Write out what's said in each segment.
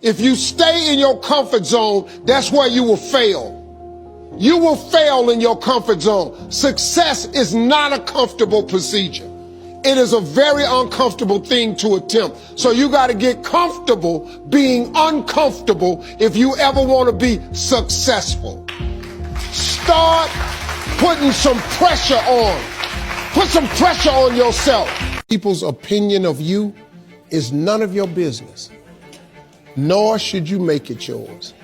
If you stay in your comfort zone, that's where you will fail. You will fail in your comfort zone. Success is not a comfortable procedure. It is a very uncomfortable thing to attempt. So you got to get comfortable being uncomfortable if you ever want to be successful. Start putting some pressure on. Put some pressure on yourself. People's opinion of you is none of your business, nor should you make it yours.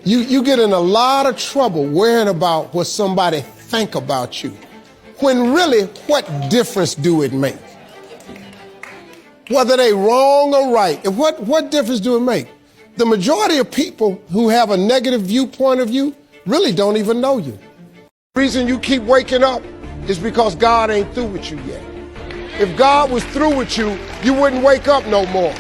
You get in a lot of trouble worrying about what somebody think about you, when really, what difference do it make? Whether they wrong or right, what difference do it make? The majority of people who have a negative viewpoint of you really don't even know you. The reason you keep waking up is because God ain't through with you yet. If God was through with you, you wouldn't wake up no more.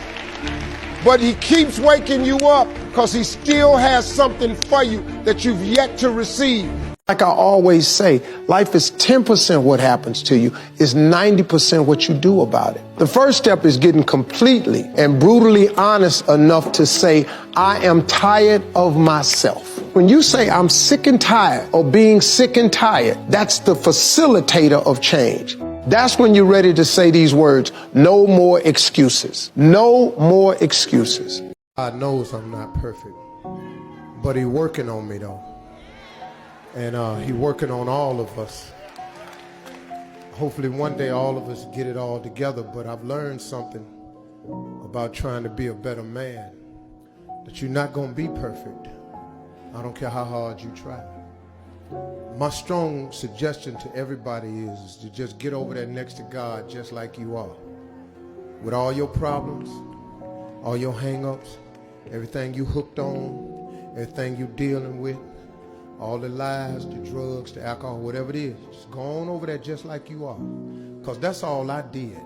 But he keeps waking you up because he still has something for you that you've yet to receive. Like I always say, life is 10% what happens to you, is 90% what you do about it. The first step is getting completely and brutally honest enough to say, I am tired of myself. When you say I'm sick and tired of being sick and tired, that's the facilitator of change. That's when you're ready to say these words, no more excuses. No more excuses. God knows I'm not perfect, but he's working on me though. And he's working on all of us. Hopefully one day all of us get it all together, but I've learned something about trying to be a better man, that you're not going to be perfect. I don't care how hard you try. My strong suggestion to everybody is to just get over there next to God just like you are. With all your problems, all your hang-ups, everything you hooked on, everything you dealing with, all the lies, the drugs, the alcohol, whatever it is, just go on over there just like you are. Because that's all I did.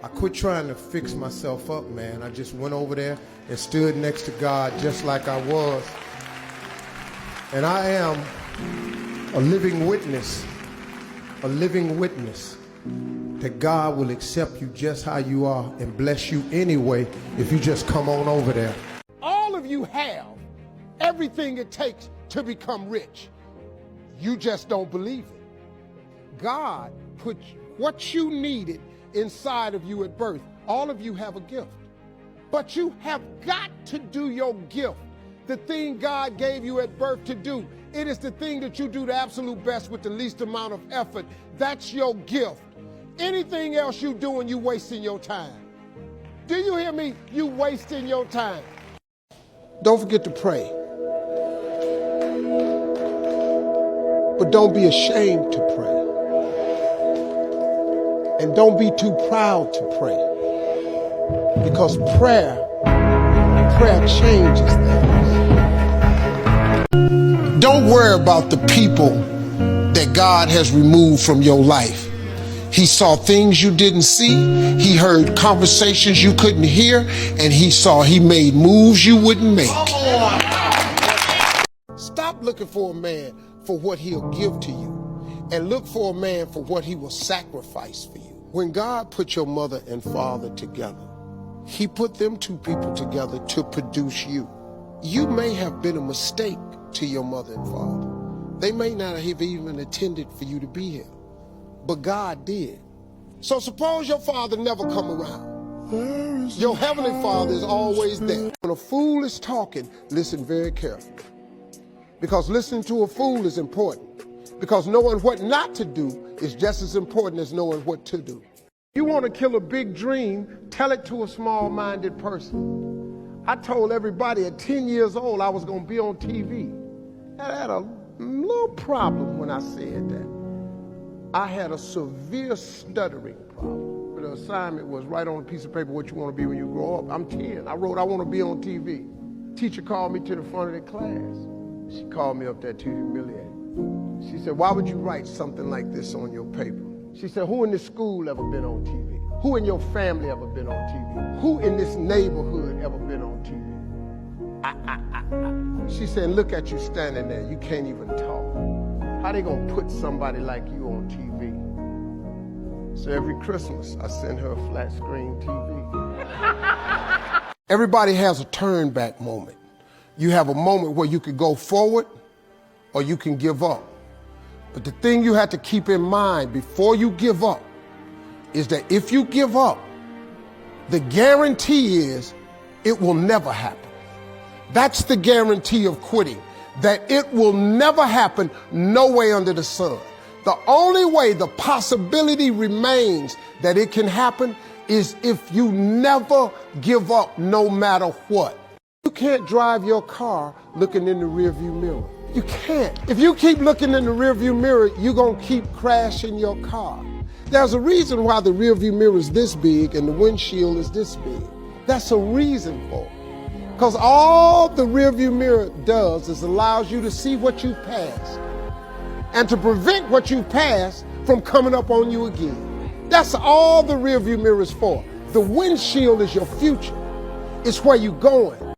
I quit trying to fix myself up, man. I just went over there and stood next to God just like I was. And I am a living witness that God will accept you just how you are and bless you anyway if you just come on over there. All of you have everything it takes to become rich. You just don't believe it. God put what you needed inside of you at birth. All of you have a gift, but you have got to do your gift. The thing God gave you at birth to do. It is the thing that you do the absolute best with the least amount of effort. That's your gift. Anything else you doing, you wasting your time. Do you hear me? You wasting your time. Don't forget to pray. But don't be ashamed to pray. And don't be too proud to pray. Because prayer changes things. Don't worry about the people that God has removed from your life. He saw things you didn't see. He heard conversations you couldn't hear. And he made moves you wouldn't make. Stop looking for a man for what he'll give to you, and look for a man for what he will sacrifice for you. When God put your mother and father together, he put them two people together to produce you. You may have been a mistake to your mother and father. They may not have even intended for you to be here, but God did. So suppose your father never come around. Your heavenly Father is always there. When a fool is talking, listen very carefully. Because listening to a fool is important. Because knowing what not to do is just as important as knowing what to do. You want to kill a big dream, tell it to a small-minded person. I told everybody at 10 years old I was going to be on TV. I had a little problem when I said that. I had a severe stuttering problem. The assignment was write on a piece of paper what you want to be when you grow up. I'm 10. I wrote I want to be on TV. Teacher called me to the front of the class. She called me up there to humiliate me. She said, why would you write something like this on your paper? She said, who in this school ever been on TV? Who in your family ever been on TV? Who in this neighborhood ever been on TV? She said, look at you standing there. You can't even talk. How they gonna put somebody like you on TV? So every Christmas, I send her a flat screen TV. Everybody has a turn back moment. You have a moment where you could go forward or you can give up. But the thing you have to keep in mind before you give up is that if you give up, the guarantee is it will never happen. That's the guarantee of quitting, that it will never happen, no way under the sun. The only way the possibility remains that it can happen is if you never give up no matter what. You can't drive your car looking in the rearview mirror. You can't. If you keep looking in the rearview mirror, you're going to keep crashing your car. There's a reason why the rearview mirror is this big and the windshield is this big. That's a reason for it. Because all the rearview mirror does is allows you to see what you've passed and to prevent what you've passed from coming up on you again. That's all the rearview mirror is for. The windshield is your future. It's where you're going.